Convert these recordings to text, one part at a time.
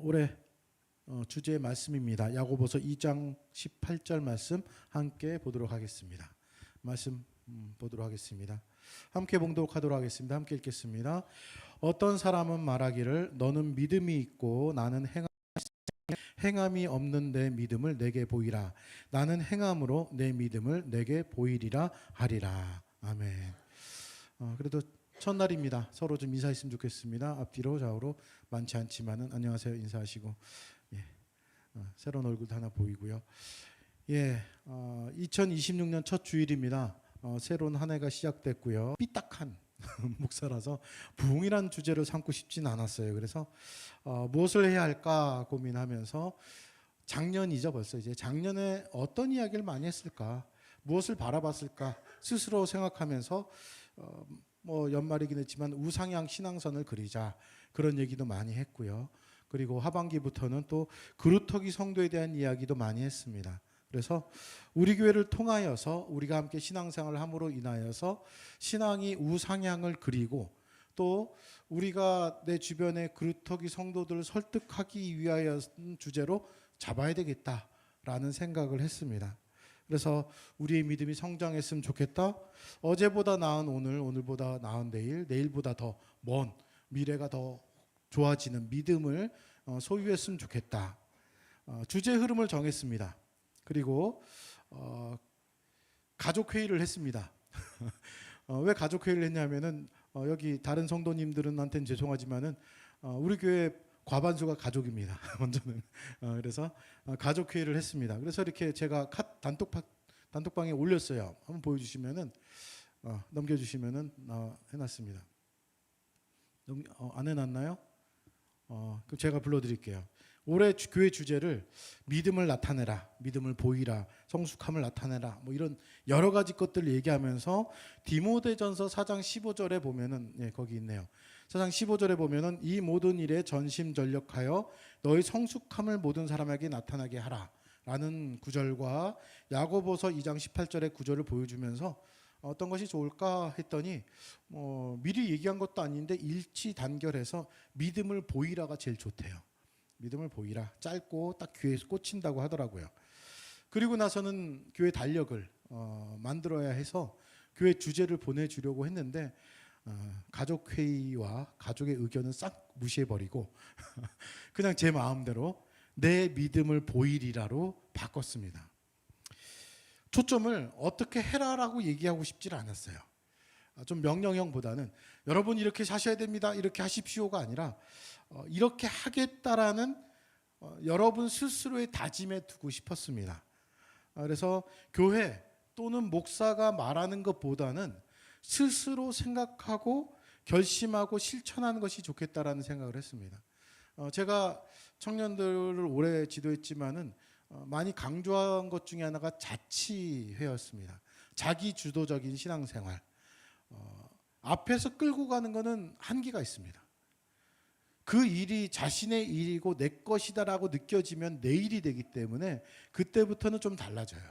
올해 주제의 말씀입니다. 야고보서 2장 18절 말씀 함께 보도록 하겠습니다. 말씀 보도록 하겠습니다. 함께 봉독하도록 하겠습니다. 함께 읽겠습니다. 어떤 사람은 말하기를 너는 믿음이 있고 나는 행함이 없는 내 믿음을 내게 보이라. 나는 행함으로 내 믿음을 내게 보이리라 하리라. 아멘. 그래도 첫날입니다. 서로 좀 인사했으면 좋겠습니다. 앞뒤로 좌우로 많지 않지만은 안녕하세요 인사하시고, 새로운 얼굴도 하나 보이고요. 2026년 첫 주일입니다. 새로운 한 해가 시작됐고요. 삐딱한 목사라서 부흥이라는 주제를 삼고 싶진 않았어요. 그래서 무엇을 해야 할까 고민하면서 작년이죠. 벌써 이제 작년에 어떤 이야기를 많이 했을까, 무엇을 바라봤을까 스스로 생각하면서 연말이긴 했지만 우상향 신앙선을 그리자, 그런 얘기도 많이 했고요. 그리고 하반기부터는 또 그루터기 성도에 대한 이야기도 많이 했습니다. 그래서 우리 교회를 통하여서 우리가 함께 신앙생활을 함으로 인하여서 신앙이 우상향을 그리고 또 우리가 내 주변의 그루터기 성도들을 설득하기 위하여 주제로 잡아야 되겠다라는 생각을 했습니다. 그래서 우리의 믿음이 성장했으면 좋겠다. 어제보다 나은 오늘, 오늘보다 나은 내일, 내일보다 더 먼 미래가 더 좋아지는 믿음을 소유했으면 좋겠다. 주제 흐름을 정했습니다. 그리고 가족회의를 했습니다. 왜 가족회의를 했냐면은 여기 다른 성도님들한테는 죄송하지만은 우리 교회 과반수가 가족입니다. 먼저는. 그래서 가족회의를 했습니다. 그래서 이렇게 제가 단톡방에 올렸어요. 한번 보여주시면은, 넘겨주시면은 해놨습니다. 안 해놨나요? 그럼 제가 불러드릴게요. 올해 교회 주제를 믿음을 나타내라, 믿음을 보이라, 성숙함을 나타내라, 이런 여러 가지 것들을 얘기하면서 디모데전서 4장 15절에 보면은, 거기 있네요. 4장 15절에 보면은 이 모든 일에 전심전력하여 너의 성숙함을 모든 사람에게 나타나게 하라 라는 구절과 야고보서 2장 18절의 구절을 보여주면서 어떤 것이 좋을까 했더니 미리 얘기한 것도 아닌데 일치 단결해서 믿음을 보이라가 제일 좋대요. 믿음을 보이라, 짧고 딱 귀에 꽂힌다고 하더라고요. 그리고 나서는 교회 달력을 만들어야 해서 교회 주제를 보내주려고 했는데 가족회의와 가족의 의견은 싹 무시해버리고 그냥 제 마음대로 내 믿음을 보이리라로 바꿨습니다. 초점을 어떻게 해라라고 얘기하고 싶지 않았어요. 좀 명령형보다는 여러분 이렇게 사셔야 됩니다, 이렇게 하십시오가 아니라 이렇게 하겠다라는 여러분 스스로의 다짐에 두고 싶었습니다. 그래서 교회 또는 목사가 말하는 것보다는 스스로 생각하고 결심하고 실천하는 것이 좋겠다라는 생각을 했습니다. 제가 청년들을 오래 지도했지만은 많이 강조한 것 중에 하나가 자치회였습니다. 자기 주도적인 신앙생활. 앞에서 끌고 가는 것은 한계가 있습니다. 그 일이 자신의 일이고 내 것이다라고 느껴지면 내 일이 되기 때문에 그때부터는 좀 달라져요.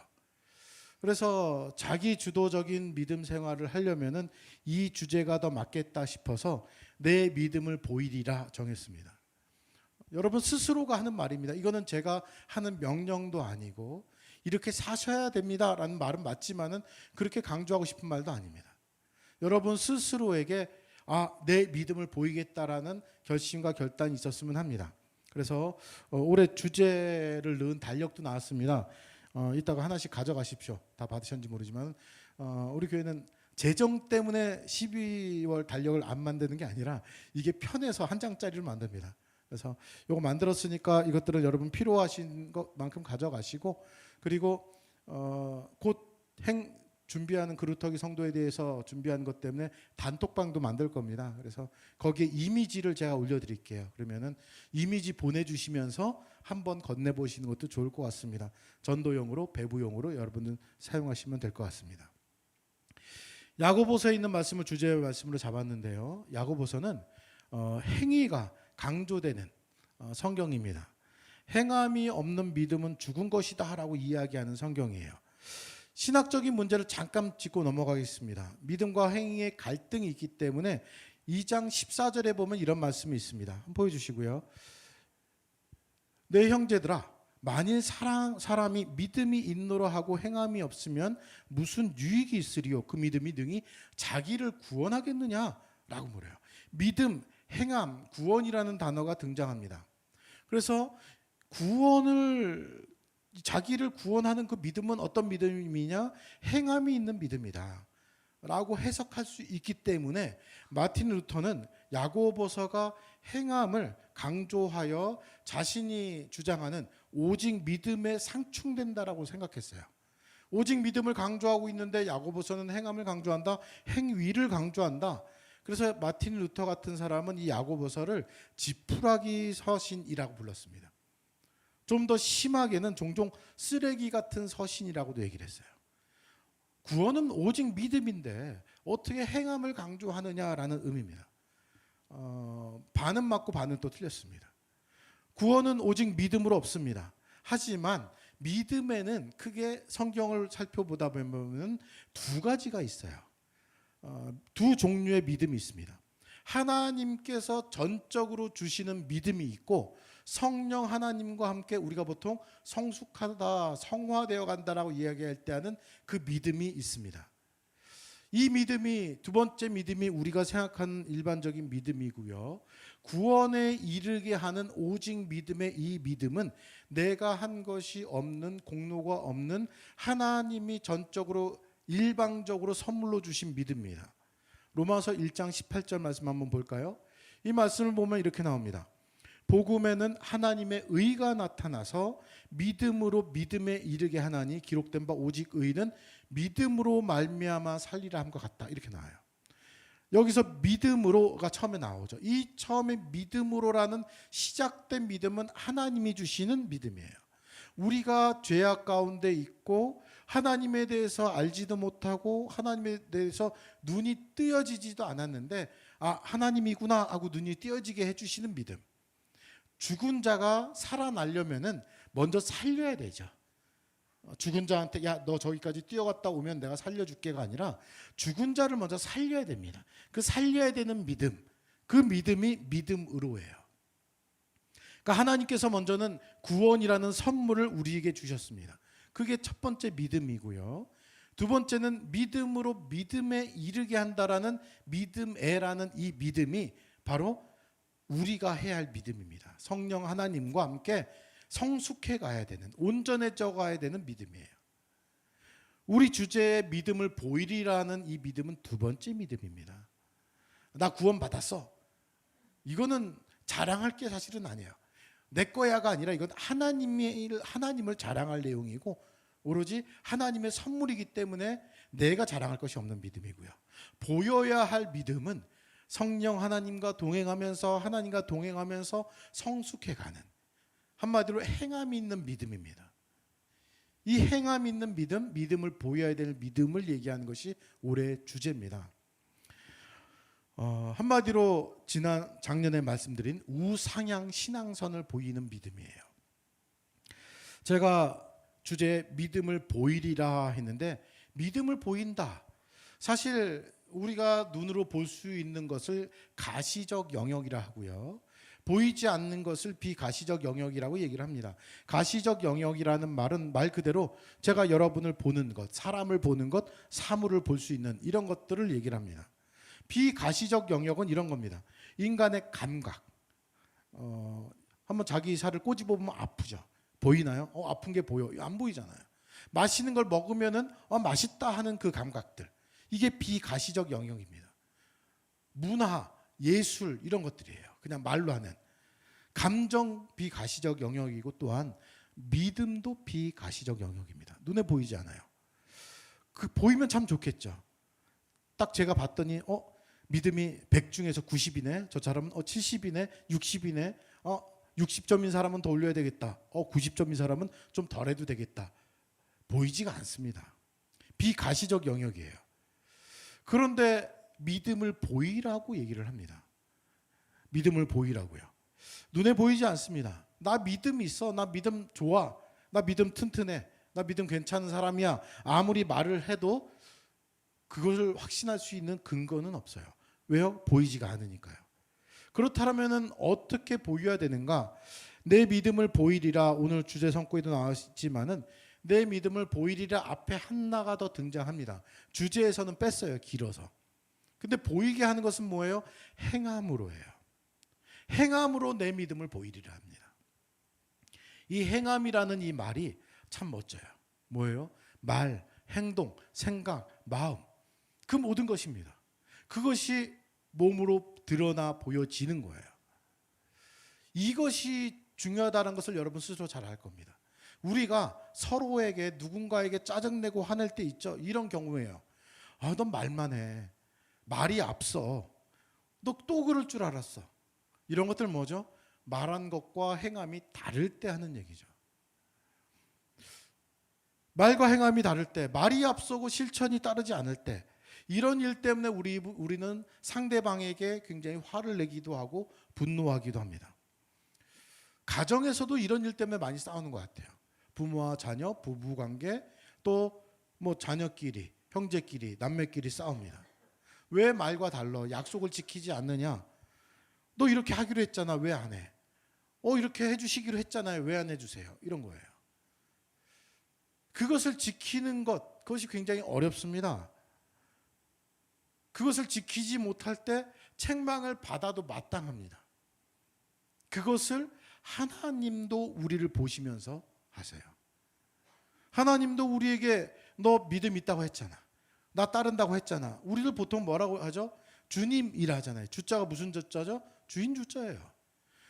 그래서 자기 주도적인 믿음 생활을 하려면은 이 주제가 더 맞겠다 싶어서 내 믿음을 보이리라 정했습니다. 여러분 스스로가 하는 말입니다. 이거는 제가 하는 명령도 아니고 이렇게 사셔야 됩니다라는 말은 맞지만은 그렇게 강조하고 싶은 말도 아닙니다. 여러분 스스로에게 내 믿음을 보이겠다라는 결심과 결단이 있었으면 합니다. 그래서 올해 주제를 넣은 달력도 나왔습니다. 이따가 하나씩 가져가십시오. 다 받으셨는지 모르지만 우리 교회는 재정 때문에 12월 달력을 안 만드는 게 아니라 이게 편해서 한 장짜리를 만듭니다. 그래서 이거 만들었으니까 이것들은 여러분 필요하신 것만큼 가져가시고, 그리고 곧 준비하는 그루터기 성도에 대해서 준비하는 것 때문에 단톡방도 만들 겁니다. 그래서 거기에 이미지를 제가 올려드릴게요. 그러면은 이미지 보내주시면서 한번 건네보시는 것도 좋을 것 같습니다. 전도용으로, 배부용으로 여러분은 사용하시면 될 것 같습니다. 야고보서에 있는 말씀을 주제의 말씀으로 잡았는데요. 야고보서는 행위가 강조되는 성경입니다. 행함이 없는 믿음은 죽은 것이다 라고 이야기하는 성경이에요. 신학적인 문제를 잠깐 짚고 넘어가겠습니다. 믿음과 행위의 갈등이 있기 때문에 2장 14절에 보면 이런 말씀이 있습니다. 한번 보여주시고요. 내 형제들아, 만일 사람이 믿음이 있노라 하고 행함이 없으면 무슨 유익이 있으리요? 그 믿음이 능히 자기를 구원하겠느냐라고 물어요. 믿음, 행함, 구원이라는 단어가 등장합니다. 그래서 자기를 구원하는 그 믿음은 어떤 믿음이냐? 행함이 있는 믿음이다 라고 해석할 수 있기 때문에 마틴 루터는 야고보서가 행함을 강조하여 자신이 주장하는 오직 믿음에 상충된다라고 생각했어요. 오직 믿음을 강조하고 있는데 야고보서는 행함을 강조한다, 행위를 강조한다. 그래서 마틴 루터 같은 사람은 이 야고보서를 지푸라기 서신이라고 불렀습니다. 좀 더 심하게는 종종 쓰레기 같은 서신이라고도 얘기를 했어요. 구원은 오직 믿음인데 어떻게 행함을 강조하느냐라는 의미입니다. 반은 맞고 반은 또 틀렸습니다. 구원은 오직 믿음으로 없습니다. 하지만 믿음에는 크게 성경을 살펴보다 보면 두 가지가 있어요. 두 종류의 믿음이 있습니다. 하나님께서 전적으로 주시는 믿음이 있고 성령 하나님과 함께 우리가 보통 성숙하다, 성화되어 간다라고 이야기할 때 하는 그 믿음이 있습니다. 이 믿음이 두 번째 믿음이 우리가 생각하는 일반적인 믿음이고요. 구원에 이르게 하는 오직 믿음의 이 믿음은 내가 한 것이 없는, 공로가 없는 하나님이 전적으로 일방적으로 선물로 주신 믿음입니다. 로마서 1장 18절 말씀 한번 볼까요? 이 말씀을 보면 이렇게 나옵니다. 복음에는 하나님의 의가 나타나서 믿음으로 믿음에 이르게 하나니 기록된 바 오직 의는 믿음으로 말미암아 살리라 함과 같다. 이렇게 나와요. 여기서 믿음으로가 처음에 나오죠. 이 처음에 믿음으로라는 시작된 믿음은 하나님이 주시는 믿음이에요. 우리가 죄악 가운데 있고 하나님에 대해서 알지도 못하고 하나님에 대해서 눈이 뜨여지지도 않았는데 하나님이구나 하고 눈이 뜨여지게 해주시는 믿음. 죽은 자가 살아나려면은 먼저 살려야 되죠. 죽은 자한테 야, 너 저기까지 뛰어갔다 오면 내가 살려줄게가 아니라 죽은 자를 먼저 살려야 됩니다. 그 살려야 되는 믿음, 그 믿음이 믿음으로예요. 그러니까 하나님께서 먼저는 구원이라는 선물을 우리에게 주셨습니다. 그게 첫 번째 믿음이고요. 두 번째는 믿음으로 믿음에 이르게 한다라는 믿음에라는 이 믿음이 바로 우리가 해야 할 믿음입니다. 성령 하나님과 함께 성숙해 가야 되는, 온전해져 가야 되는 믿음이에요. 우리 주제의 믿음을 보이리라는 이 믿음은 두 번째 믿음입니다. 나 구원 받았어. 이거는 자랑할 게 사실은 아니에요. 내 거야가 아니라 이건 하나님을 자랑할 내용이고 오로지 하나님의 선물이기 때문에 내가 자랑할 것이 없는 믿음이고요. 보여야 할 믿음은 성령 하나님과 동행하면서 성숙해가는, 한마디로 행함이 있는 믿음입니다. 이 행함 있는 믿음을 보여야 될 믿음을 얘기하는 것이 올해의 주제입니다. 한마디로 작년에 말씀드린 우상향 신앙선을 보이는 믿음이에요. 제가 주제 믿음을 보이리라 했는데 믿음을 보인다. 사실 우리가 눈으로 볼 수 있는 것을 가시적 영역이라 하고요. 보이지 않는 것을 비가시적 영역이라고 얘기를 합니다. 가시적 영역이라는 말은 말 그대로 제가 여러분을 보는 것, 사람을 보는 것, 사물을 볼 수 있는 이런 것들을 얘기를 합니다. 비가시적 영역은 이런 겁니다. 인간의 감각. 한번 자기 살을 꼬집어보면 아프죠. 보이나요? 아픈 게 보여. 안 보이잖아요. 맛있는 걸 먹으면은 맛있다 하는 그 감각들. 이게 비가시적 영역입니다. 문화, 예술 이런 것들이에요. 그냥 말로 하는. 감정 비가시적 영역이고 또한 믿음도 비가시적 영역입니다. 눈에 보이지 않아요. 보이면 참 좋겠죠. 딱 제가 봤더니 믿음이 100 중에서 90이네. 저 사람은 70이네. 60이네. 60점인 사람은 더 올려야 되겠다. 90점인 사람은 좀 덜 해도 되겠다. 보이지가 않습니다. 비가시적 영역이에요. 그런데 믿음을 보이라고 얘기를 합니다. 믿음을 보이라고요. 눈에 보이지 않습니다. 나 믿음 있어. 나 믿음 좋아. 나 믿음 튼튼해. 나 믿음 괜찮은 사람이야. 아무리 말을 해도 그것을 확신할 수 있는 근거는 없어요. 왜요? 보이지가 않으니까요. 그렇다면 어떻게 보여야 되는가? 내 믿음을 보이리라, 오늘 주제 성구에도 나왔지만은 내 믿음을 보이리라 앞에 하나가 더 등장합니다. 주제에서는 뺐어요, 길어서. 근데 보이게 하는 것은 뭐예요? 행함으로 해요. 행함으로 내 믿음을 보이리라 합니다. 이 행함이라는 이 말이 참 멋져요. 뭐예요? 말, 행동, 생각, 마음, 그 모든 것입니다. 그것이 몸으로 드러나 보여지는 거예요. 이것이 중요하다는 것을 여러분 스스로 잘 알 겁니다. 우리가 서로에게 누군가에게 짜증내고 화낼 때 있죠. 이런 경우에요. 아, 넌 말만 해. 말이 앞서. 너 또 그럴 줄 알았어. 이런 것들 뭐죠? 말한 것과 행함이 다를 때 하는 얘기죠. 말과 행함이 다를 때, 말이 앞서고 실천이 따르지 않을 때, 이런 일 때문에 우리는 상대방에게 굉장히 화를 내기도 하고 분노하기도 합니다. 가정에서도 이런 일 때문에 많이 싸우는 것 같아요. 부모와 자녀, 부부관계, 또 뭐 자녀끼리, 형제끼리, 남매끼리 싸웁니다. 왜 말과 달라? 약속을 지키지 않느냐? 너 이렇게 하기로 했잖아, 왜 안 해? 이렇게 해주시기로 했잖아요, 왜 안 해주세요? 이런 거예요. 그것을 지키는 것, 그것이 굉장히 어렵습니다. 그것을 지키지 못할 때 책망을 받아도 마땅합니다. 그것을 하나님도 우리를 보시면서 하세요. 하나님도 우리에게 너 믿음 있다고 했잖아, 나 따른다고 했잖아. 우리를 보통 뭐라고 하죠? 주님이라 하잖아요. 주자가 무슨 주자죠? 주인 주자예요.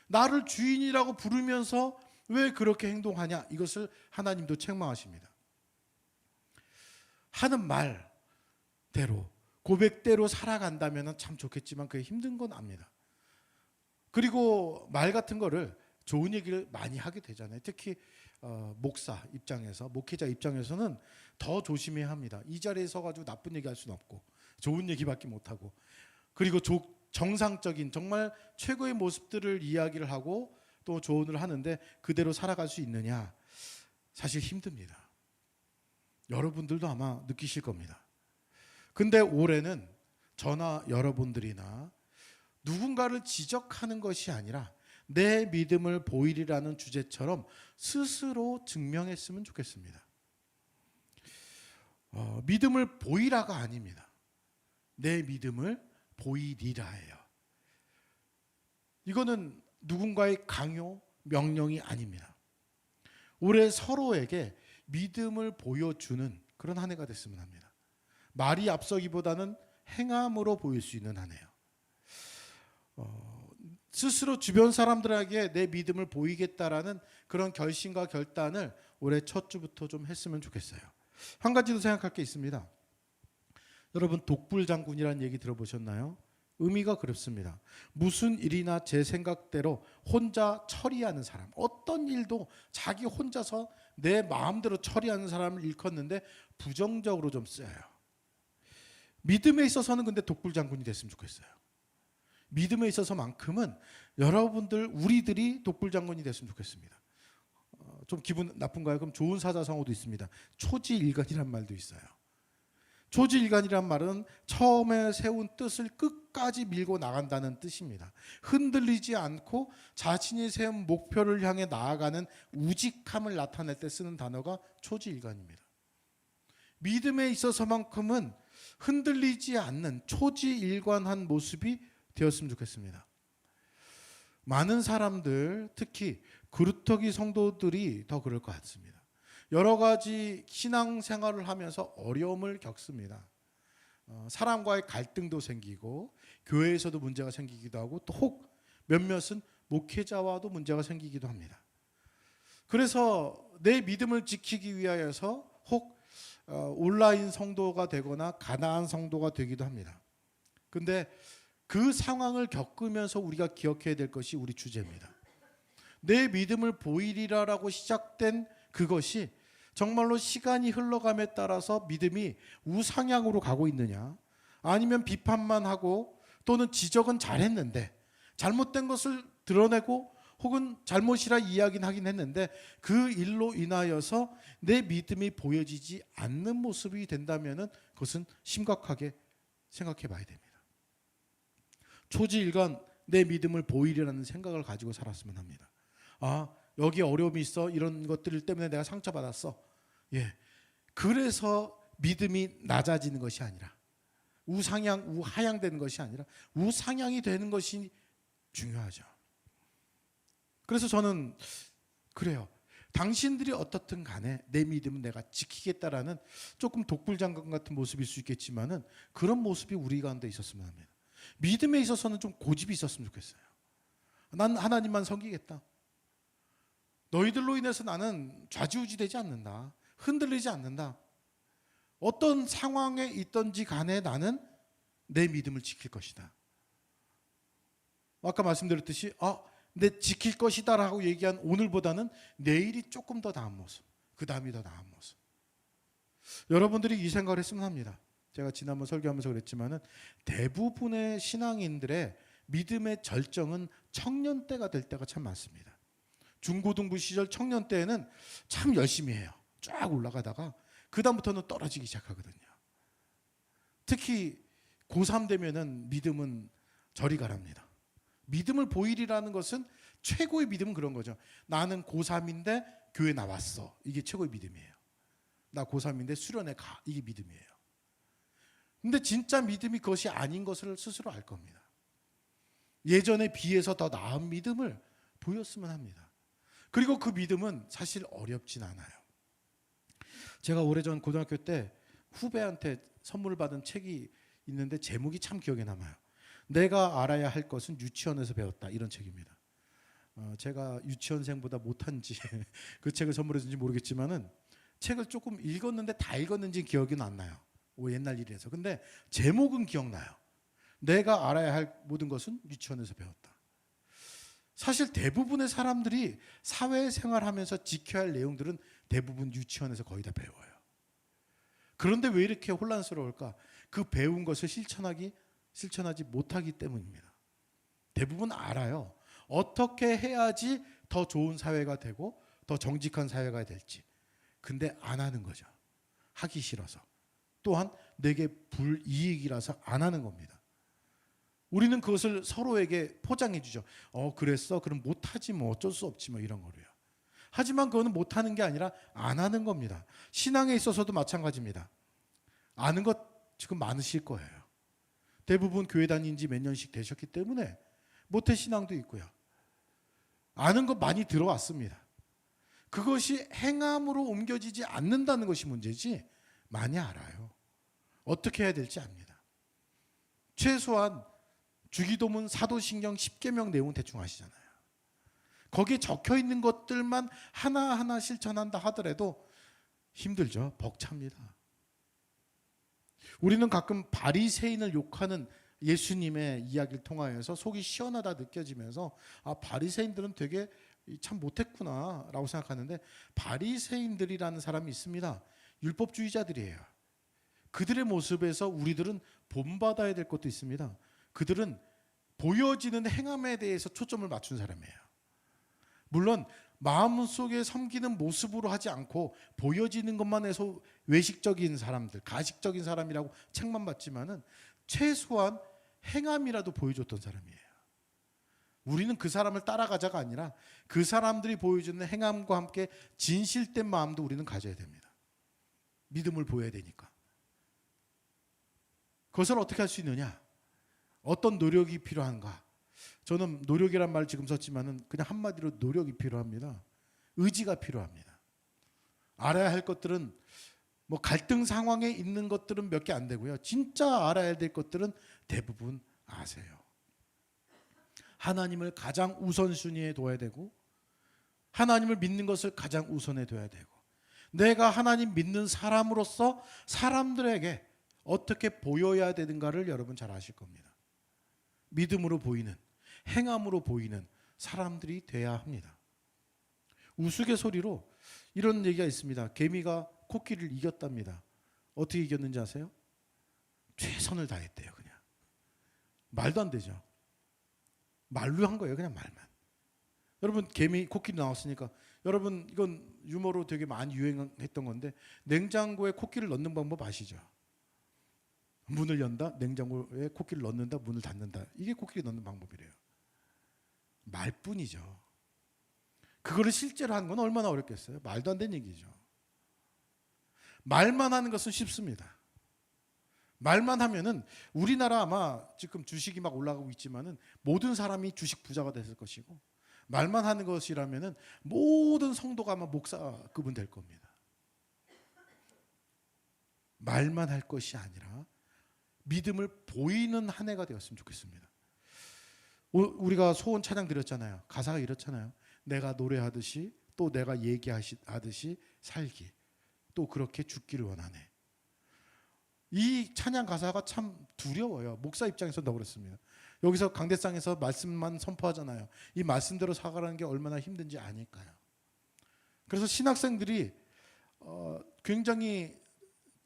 나를 주인이라고 부르면서 왜 그렇게 행동하냐? 이것을 하나님도 책망하십니다. 하는 말대로, 고백대로 살아간다면 참 좋겠지만 그게 힘든 건 압니다. 그리고 말 같은 거를 좋은 얘기를 많이 하게 되잖아요. 특히 목사 입장에서, 목회자 입장에서는 더 조심해야 합니다. 이 자리에 서가지고 나쁜 얘기 할 수는 없고 좋은 얘기밖에 못하고, 그리고 정상적인 정말 최고의 모습들을 이야기를 하고 또 조언을 하는데 그대로 살아갈 수 있느냐? 사실 힘듭니다. 여러분들도 아마 느끼실 겁니다. 근데 올해는 저나 여러분들이나 누군가를 지적하는 것이 아니라 내 믿음을 보이리라는 주제처럼 스스로 증명했으면 좋겠습니다. 믿음을 보이라가 아닙니다. 내 믿음을 보이리라예요. 이거는 누군가의 강요, 명령이 아닙니다. 올해 서로에게 믿음을 보여주는 그런 한 해가 됐으면 합니다. 말이 앞서기보다는 행함으로 보일 수 있는 한 해요. 스스로 주변 사람들에게 내 믿음을 보이겠다라는 그런 결심과 결단을 올해 첫 주부터 좀 했으면 좋겠어요. 한 가지 더 생각할 게 있습니다. 여러분, 독불장군이라는 얘기 들어보셨나요? 의미가 그렇습니다. 무슨 일이나 제 생각대로 혼자 처리하는 사람, 어떤 일도 자기 혼자서 내 마음대로 처리하는 사람을 일컫는데 부정적으로 좀 쓰여요. 믿음에 있어서는 근데 독불장군이 됐으면 좋겠어요. 믿음에 있어서만큼은 여러분들, 우리들이 독불장군이 됐으면 좋겠습니다. 좀 기분 나쁜가요? 그럼 좋은 사자성어도 있습니다. 초지일관이란 말도 있어요. 초지일관이란 말은 처음에 세운 뜻을 끝까지 밀고 나간다는 뜻입니다. 흔들리지 않고 자신이 세운 목표를 향해 나아가는 우직함을 나타낼 때 쓰는 단어가 초지일관입니다. 믿음에 있어서만큼은 흔들리지 않는 초지일관한 모습이 되었으면 좋겠습니다. 많은 사람들, 특히 그루터기 성도들이 더 그럴 것 같습니다. 여러 가지 신앙생활을 하면서 어려움을 겪습니다. 사람과의 갈등도 생기고 교회에서도 문제가 생기기도 하고 또 혹 몇몇은 목회자와도 문제가 생기기도 합니다. 그래서 내 믿음을 지키기 위하여서 혹 온라인 성도가 되거나 가나안 성도가 되기도 합니다. 근데 그 상황을 겪으면서 우리가 기억해야 될 것이 우리 주제입니다. 내 믿음을 보이리라라고 시작된 그것이 정말로 시간이 흘러감에 따라서 믿음이 우상향으로 가고 있느냐, 아니면 비판만 하고 또는 지적은 잘했는데 잘못된 것을 드러내고 혹은 잘못이라 이야기는 하긴 했는데 그 일로 인하여서 내 믿음이 보여지지 않는 모습이 된다면 그것은 심각하게 생각해 봐야 됩니다. 초지일관 내 믿음을 보이리라는 생각을 가지고 살았으면 합니다. 여기 어려움이 있어. 이런 것들 때문에 내가 상처받았어. 예. 그래서 믿음이 낮아지는 것이 아니라 우상향, 우하향되는 것이 아니라 우상향이 되는 것이 중요하죠. 그래서 저는 그래요. 당신들이 어떻든 간에 내 믿음은 내가 지키겠다라는 조금 독불장군 같은 모습일 수 있겠지만은 그런 모습이 우리 가운데 있었으면 합니다. 믿음에 있어서는 좀 고집이 있었으면 좋겠어요. 난 하나님만 섬기겠다. 너희들로 인해서 나는 좌지우지되지 않는다. 흔들리지 않는다. 어떤 상황에 있든지 간에 나는 내 믿음을 지킬 것이다. 아까 말씀드렸듯이 내 지킬 것이다 라고 얘기한 오늘보다는 내일이 조금 더 나은 모습, 그 다음이 더 나은 모습. 여러분들이 이 생각을 했으면 합니다. 제가 지난번 설교하면서 그랬지만은 대부분의 신앙인들의 믿음의 절정은 청년 때가 될 때가 참 많습니다. 중고등부 시절 청년 때에는 참 열심히 해요. 쫙 올라가다가 그 다음부터는 떨어지기 시작하거든요. 특히 고3 되면은 믿음은 저리 가랍니다. 믿음을 보이리라는 것은 최고의 믿음은 그런 거죠. 나는 고3인데 교회 나왔어. 이게 최고의 믿음이에요. 나 고3인데 수련회 가. 이게 믿음이에요. 근데 진짜 믿음이 그것이 아닌 것을 스스로 알 겁니다. 예전에 비해서 더 나은 믿음을 보였으면 합니다. 그리고 그 믿음은 사실 어렵진 않아요. 제가 오래전 고등학교 때 후배한테 선물을 받은 책이 있는데 제목이 참 기억에 남아요. 내가 알아야 할 것은 유치원에서 배웠다. 이런 책입니다. 제가 유치원생보다 못한지 그 책을 선물했는지 모르겠지만은 책을 조금 읽었는데 다 읽었는지 기억이 안 나요. 옛날 일이라서. 근데 제목은 기억나요. 내가 알아야 할 모든 것은 유치원에서 배웠다. 사실 대부분의 사람들이 사회생활하면서 지켜야 할 내용들은 대부분 유치원에서 거의 다 배워요. 그런데 왜 이렇게 혼란스러울까? 그 배운 것을 실천하지 못하기 때문입니다. 대부분 알아요. 어떻게 해야지 더 좋은 사회가 되고 더 정직한 사회가 될지. 근데 안 하는 거죠. 하기 싫어서. 또한 내게 불이익이라서 안 하는 겁니다. 우리는 그것을 서로에게 포장해 주죠. 그랬어? 그럼 못하지 뭐 어쩔 수 없지 뭐 이런 거로요. 하지만 그거는 못하는 게 아니라 안 하는 겁니다. 신앙에 있어서도 마찬가지입니다. 아는 것 지금 많으실 거예요. 대부분 교회 다닌 지 몇 년씩 되셨기 때문에 모태신앙도 있고요. 아는 것 많이 들어왔습니다. 그것이 행함으로 옮겨지지 않는다는 것이 문제지 많이 알아요. 어떻게 해야 될지 압니다. 최소한 주기도문 사도신경 10계명 내용은 대충 아시잖아요. 거기에 적혀 있는 것들만 하나하나 실천한다 하더라도 힘들죠. 벅찹니다. 우리는 가끔 바리새인을 욕하는 예수님의 이야기를 통하여서 속이 시원하다 느껴지면서 바리새인들은 되게 참 못했구나라고 생각하는데 바리새인들이라는 사람이 있습니다. 율법주의자들이에요. 그들의 모습에서 우리들은 본받아야 될 것도 있습니다. 그들은 보여지는 행함에 대해서 초점을 맞춘 사람이에요. 물론 마음속에 섬기는 모습으로 하지 않고 보여지는 것만 해서 외식적인 사람들, 가식적인 사람이라고 책만 받지만은 최소한 행함이라도 보여줬던 사람이에요. 우리는 그 사람을 따라가자가 아니라 그 사람들이 보여주는 행함과 함께 진실된 마음도 우리는 가져야 됩니다. 믿음을 보여야 되니까. 그것을 어떻게 할 수 있느냐? 어떤 노력이 필요한가? 저는 노력이란 말 지금 썼지만은 그냥 한마디로 노력이 필요합니다. 의지가 필요합니다. 알아야 할 것들은 뭐 갈등 상황에 있는 것들은 몇 개 안 되고요. 진짜 알아야 될 것들은 대부분 아세요. 하나님을 가장 우선순위에 둬야 되고 하나님을 믿는 것을 가장 우선에 둬야 되고 내가 하나님 믿는 사람으로서 사람들에게 어떻게 보여야 되는가를 여러분 잘 아실 겁니다. 믿음으로 보이는, 행함으로 보이는 사람들이 돼야 합니다. 우스갯소리로 이런 얘기가 있습니다. 개미가 코끼리를 이겼답니다. 어떻게 이겼는지 아세요? 최선을 다했대요. 그냥 말도 안 되죠. 말로 한 거예요. 그냥 말만. 여러분 개미 코끼리 나왔으니까 여러분 이건 유머로 되게 많이 유행했던 건데 냉장고에 코끼리를 넣는 방법 아시죠? 문을 연다, 냉장고에 코끼리를 넣는다, 문을 닫는다. 이게 코끼리 넣는 방법이래요. 말뿐이죠. 그거를 실제로 하는 건 얼마나 어렵겠어요? 말도 안 되는 얘기죠. 말만 하는 것은 쉽습니다. 말만 하면은 우리나라 아마 지금 주식이 막 올라가고 있지만은 모든 사람이 주식 부자가 됐을 것이고, 말만 하는 것이라면은 모든 성도가 아마 목사급은 될 겁니다. 말만 할 것이 아니라 믿음을 보이는 한 해가 되었으면 좋겠습니다. 우리가 소원 찬양 드렸잖아요. 가사가 이렇잖아요. 내가 노래하듯이 또 내가 얘기하듯이 살기, 또 그렇게 죽기를 원하네. 이 찬양 가사가 참 두려워요. 목사 입장에서 더 그렇습니다. 여기서 강대상에서 말씀만 선포하잖아요. 이 말씀대로 살아가는 게 얼마나 힘든지 아니까요. 그래서 신학생들이 굉장히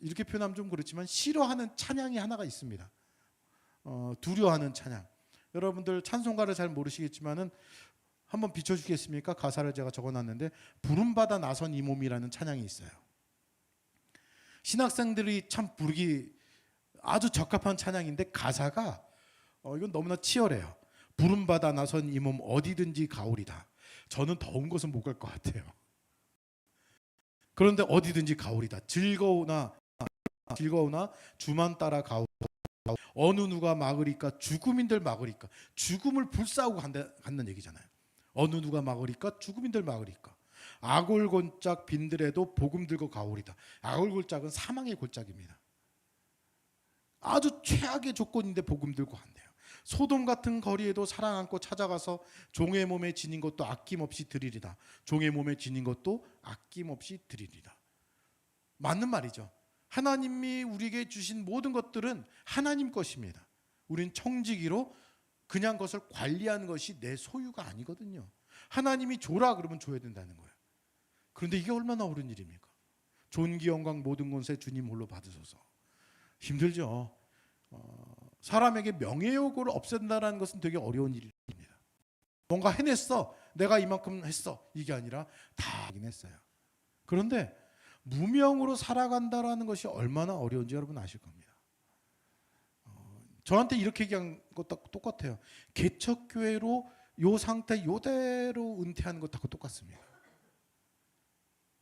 이렇게 표현하면 좀 그렇지만 싫어하는 찬양이 하나가 있습니다. 두려워하는 찬양. 여러분들 찬송가를 잘 모르시겠지만은 한번 비춰주시겠습니까? 가사를 제가 적어놨는데 부름받아 나선 이 몸이라는 찬양이 있어요. 신학생들이 참 부르기 아주 적합한 찬양인데 가사가 이건 너무나 치열해요. 부름받아 나선 이 몸 어디든지 가오리다. 저는 더운 곳은 못 갈 것 같아요. 그런데 어디든지 가오리다. 즐거우나 주만 따라 가오. 어느 누가 막으리까? 죽음인들 막으리까? 죽음을 불사하고 간다는 얘기잖아요. 어느 누가 막으리까? 죽음인들 막으리까? 아골골짝 빈들에도 복음 들고 가오리다. 아골골짝은 사망의 골짝입니다. 아주 최악의 조건인데 복음 들고 간대요. 소돔 같은 거리에도 사랑 안고 찾아가서 종의 몸에 지닌 것도 아낌없이 드리리다. 종의 몸에 지닌 것도 아낌없이 드리리다. 맞는 말이죠. 하나님이 우리에게 주신 모든 것들은 하나님 것입니다. 우린 청지기로 그냥 그것을 관리하는 것이 내 소유가 아니거든요. 하나님이 줘라 그러면 줘야 된다는 거예요. 그런데 이게 얼마나 어려운 일입니까? 존귀 영광 모든 권세 주님 홀로 받으소서. 힘들죠. 사람에게 명예욕을 없앤다는 것은 되게 어려운 일입니다. 뭔가 해냈어. 내가 이만큼 했어. 이게 아니라 다 하긴 했어요. 그런데 무명으로 살아간다라는 것이 얼마나 어려운지 여러분 아실 겁니다. 저한테 이렇게 얘기한 것도 똑같아요. 개척교회로 요 상태 요대로 은퇴하는 것하고 똑같습니다.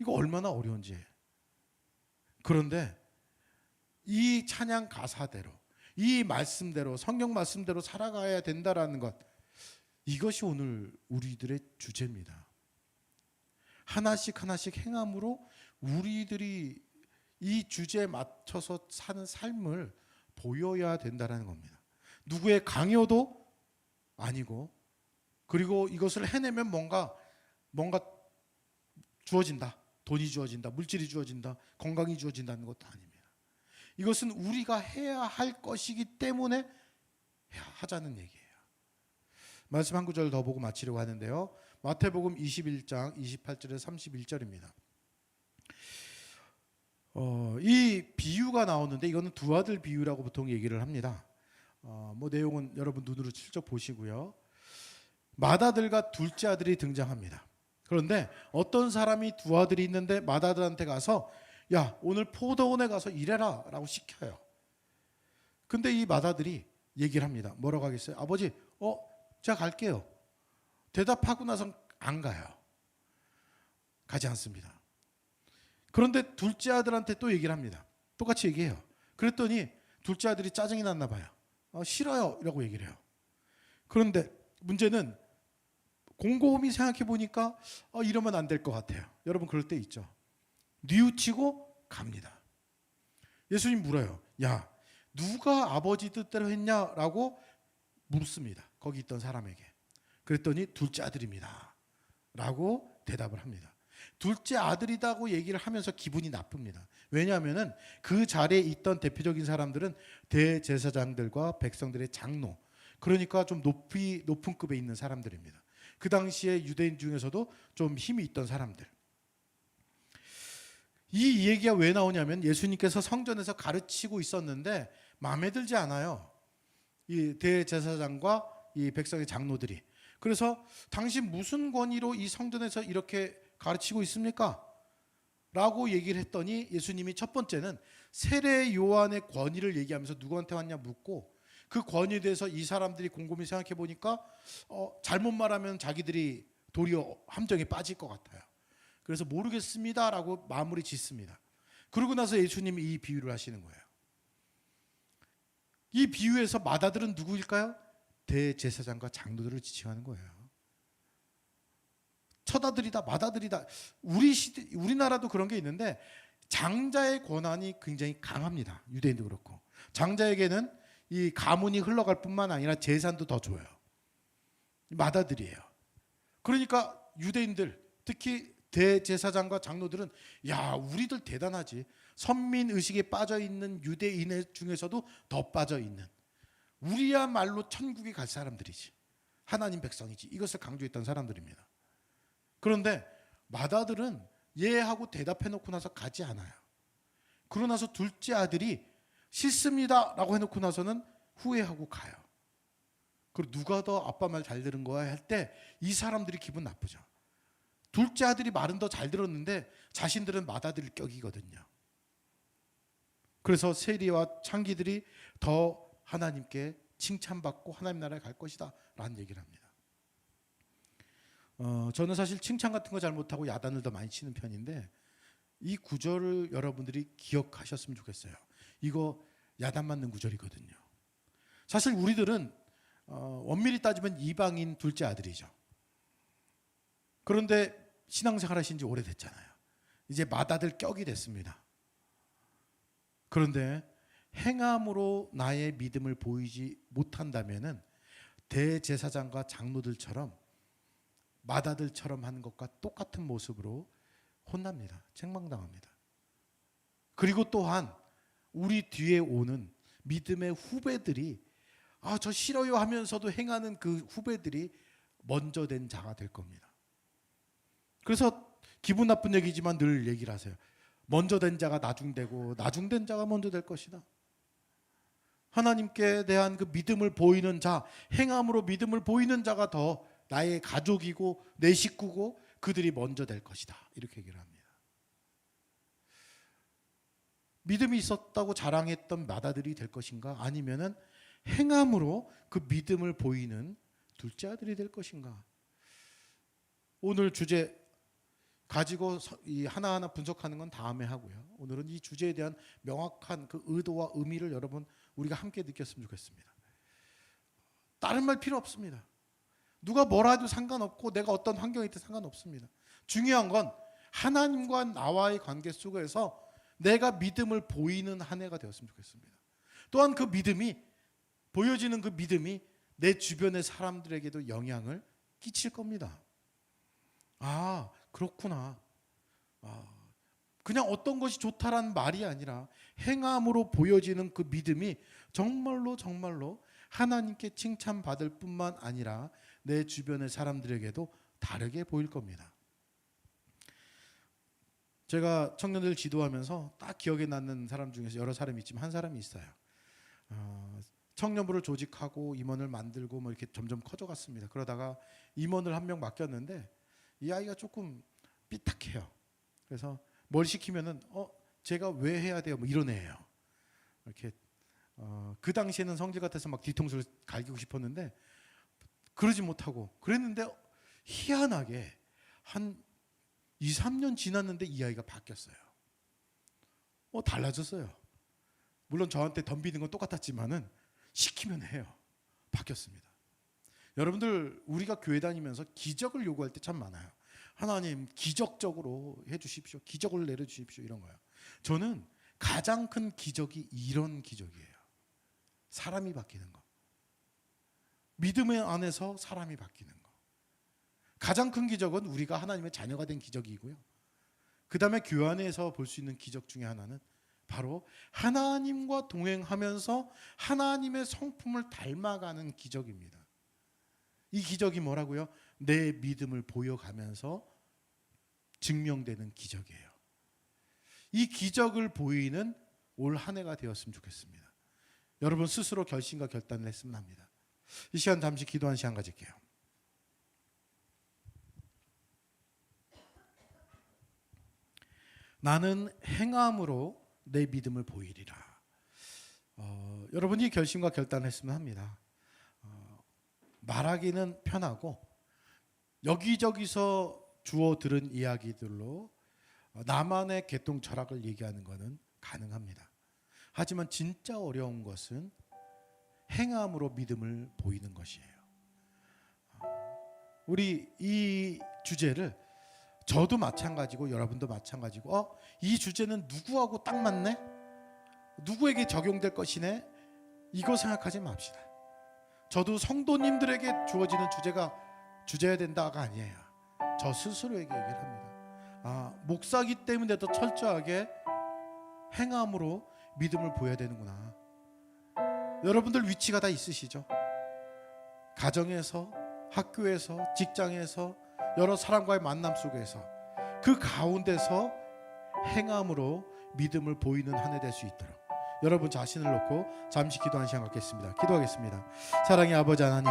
이거 얼마나 어려운지. 그런데 이 찬양 가사대로, 이 말씀대로, 성경 말씀대로 살아가야 된다라는 것, 이것이 오늘 우리들의 주제입니다. 하나씩 하나씩 행함으로 우리들이 이 주제에 맞춰서 사는 삶을 보여야 된다는 겁니다. 누구의 강요도 아니고, 그리고 이것을 해내면 뭔가 주어진다. 돈이 주어진다. 물질이 주어진다. 건강이 주어진다는 것도 아닙니다. 이것은 우리가 해야 할 것이기 때문에 하자는 얘기예요. 말씀 한 구절 더 보고 마치려고 하는데요. 마태복음 21장 28절에서 31절입니다. 이 비유가 나오는데 이거는 두 아들 비유라고 보통 얘기를 합니다. 뭐 내용은 여러분 눈으로 직접 보시고요. 맏아들과 둘째 아들이 등장합니다. 그런데 어떤 사람이 두 아들이 있는데 맏아들한테 가서 야 오늘 포도원에 가서 일해라 라고 시켜요. 근데 이 맏아들이 얘기를 합니다. 뭐라고 하겠어요? 아버지 제가 갈게요. 대답하고 나서 안 가요. 가지 않습니다. 그런데 둘째 아들한테 또 얘기를 합니다. 똑같이 얘기해요. 그랬더니 둘째 아들이 짜증이 났나 봐요. 싫어요 라고 얘기를 해요. 그런데 문제는 곰곰이 생각해 보니까 이러면 안 될 것 같아요. 여러분 그럴 때 있죠. 뉘우치고 갑니다. 예수님 물어요. 야 누가 아버지 뜻대로 했냐라고 묻습니다. 거기 있던 사람에게. 그랬더니 둘째 아들입니다 라고 대답을 합니다. 둘째 아들이라고 얘기를 하면서 기분이 나쁩니다. 왜냐하면 그 자리에 있던 대표적인 사람들은 대제사장들과 백성들의 장로, 그러니까 좀 높은 급에 있는 사람들입니다. 그 당시에 유대인 중에서도 좀 힘이 있던 사람들. 이 얘기가 왜 나오냐면 예수님께서 성전에서 가르치고 있었는데 마음에 들지 않아요. 이 대제사장과 이 백성의 장로들이. 그래서 당신 무슨 권위로 이 성전에서 이렇게 가르치고 있습니까? 라고 얘기를 했더니 예수님이 첫 번째는 세례 요한의 권위를 얘기하면서 누구한테 왔냐 묻고, 그 권위에 대해서 이 사람들이 곰곰이 생각해 보니까 잘못 말하면 자기들이 도리어 함정에 빠질 것 같아요. 그래서 모르겠습니다라고 마무리 짓습니다. 그러고 나서 예수님이 이 비유를 하시는 거예요. 이 비유에서 마다들은 누구일까요? 대제사장과 장로들을 지칭하는 거예요. 처다들이다, 마다들이다. 우리나라도 그런 게 있는데 장자의 권한이 굉장히 강합니다. 유대인도 그렇고. 장자에게는 이 가문이 흘러갈 뿐만 아니라 재산도 더 줘요. 마다들이에요. 그러니까 유대인들, 특히 대제사장과 장로들은 야, 우리들 대단하지. 선민의식에 빠져있는 유대인 중에서도 더 빠져있는, 우리야말로 천국에 갈 사람들이지, 하나님 백성이지, 이것을 강조했던 사람들입니다. 그런데 마다들은 예 하고 대답해 놓고 나서 가지 않아요. 그러고 나서 둘째 아들이 싫습니다 라고 해놓고 나서는 후회하고 가요. 그리고 누가 더 아빠 말 잘 들은 거야 할 때 이 사람들이 기분 나쁘죠. 둘째 아들이 말은 더 잘 들었는데 자신들은 마다들 격이거든요. 그래서 세리와 창기들이 더 하나님께 칭찬받고 하나님 나라에 갈 것이다 라는 얘기를 합니다. 저는 사실 칭찬 같은 거 잘 못하고 야단을 더 많이 치는 편인데 이 구절을 여러분들이 기억하셨으면 좋겠어요. 이거 야단 맞는 구절이거든요. 사실 우리들은 엄밀히 따지면 이방인 둘째 아들이죠. 그런데 신앙생활 하신 지 오래됐잖아요. 이제 맏아들 격이 됐습니다. 그런데 행함으로 나의 믿음을 보이지 못한다면은 대제사장과 장로들처럼 맏아들처럼 하는 것과 똑같은 모습으로 혼납니다. 책망당합니다. 그리고 또한 우리 뒤에 오는 믿음의 후배들이 저 싫어요 하면서도 행하는 그 후배들이 먼저 된 자가 될 겁니다. 그래서 기분 나쁜 얘기지만 늘 얘기를 하세요. 먼저 된 자가 나중되고 나중된 자가 먼저 될 것이다. 하나님께 대한 그 믿음을 보이는 자, 행함으로 믿음을 보이는 자가 더 나의 가족이고 내 식구고 그들이 먼저 될 것이다. 이렇게 얘기를 합니다. 믿음이 있었다고 자랑했던 맏아들이 될 것인가? 아니면은 행함으로 그 믿음을 보이는 둘째 아들이 될 것인가? 오늘 주제 가지고 이 하나하나 분석하는 건 다음에 하고요. 오늘은 이 주제에 대한 명확한 그 의도와 의미를 여러분 우리가 함께 느꼈으면 좋겠습니다. 다른 말 필요 없습니다. 누가 뭐라 해도 상관없고 내가 어떤 환경에 있든 상관없습니다. 중요한 건 하나님과 나와의 관계 속에서 내가 믿음을 보이는 한 해가 되었으면 좋겠습니다. 또한 그 믿음이, 보여지는 그 믿음이 내 주변의 사람들에게도 영향을 끼칠 겁니다. 그렇구나. 그냥 어떤 것이 좋다라는 말이 아니라 행함으로 보여지는 그 믿음이 정말로 하나님께 칭찬받을 뿐만 아니라 내 주변의 사람들에게도 다르게 보일 겁니다. 제가 청년들 지도하면서 딱 기억에 남는 사람 중에서 여러 사람이 있지만 한 사람이 있어요. 청년부를 조직하고 임원을 만들고 뭐 이렇게 점점 커져갔습니다. 그러다가 임원을 한 명 맡겼는데 이 아이가 조금 삐딱해요. 그래서 뭘 시키면은 제가 왜 해야 돼요? 뭐 이런 애예요. 이렇게 그 당시에는 성질 같아서 막 뒤통수를 갈기고 싶었는데 그러지 못하고 그랬는데 희한하게 한 2, 3년 지났는데 이 아이가 바뀌었어요. 달라졌어요. 물론 저한테 덤비는 건 똑같았지만은 시키면 해요. 바뀌었습니다. 여러분들 우리가 교회 다니면서 기적을 요구할 때 참 많아요. 하나님 기적적으로 해주십시오. 기적을 내려주십시오. 이런 거요. 저는 가장 큰 기적이 이런 기적이에요. 사람이 바뀌는 거. 믿음의 안에서 사람이 바뀌는 거. 가장 큰 기적은 우리가 하나님의 자녀가 된 기적이고요. 그 다음에 교회 안에서 볼 수 있는 기적 중에 하나는 바로 하나님과 동행하면서 하나님의 성품을 닮아가는 기적입니다. 이 기적이 뭐라고요? 내 믿음을 보여가면서 증명되는 기적이에요. 이 기적을 보이는 올 한 해가 되었으면 좋겠습니다. 여러분 스스로 결심과 결단을 했으면 합니다. 이 시간 잠시 기도하는 시간 가질게요. 나는 행함으로 내 믿음을 보이리라. 여러분이 결심과 결단을 했으면 합니다. 말하기는 편하고 여기저기서 주워 들은 이야기들로 나만의 개똥 철학을 얘기하는 것은 가능합니다. 하지만 진짜 어려운 것은 행함으로 믿음을 보이는 것이에요. 우리 이 주제를 저도 마찬가지고 여러분도 마찬가지고 이 주제는 누구하고 딱 맞네? 누구에게 적용될 것이네? 이거 생각하지 맙시다. 저도 성도님들에게 주어지는 주제가 주제야 된다가 아니에요. 저 스스로에게 얘기를 합니다. 목사기 때문에 더 철저하게 행함으로 믿음을 보여야 되는구나. 여러분들 위치가 다 있으시죠? 가정에서, 학교에서, 직장에서, 여러 사람과의 만남 속에서 그 가운데서 행함으로 믿음을 보이는 한 해 될 수 있도록 여러분 자신을 놓고 잠시 기도하는 시간 갖겠습니다. 기도하겠습니다. 사랑의 아버지 하나님,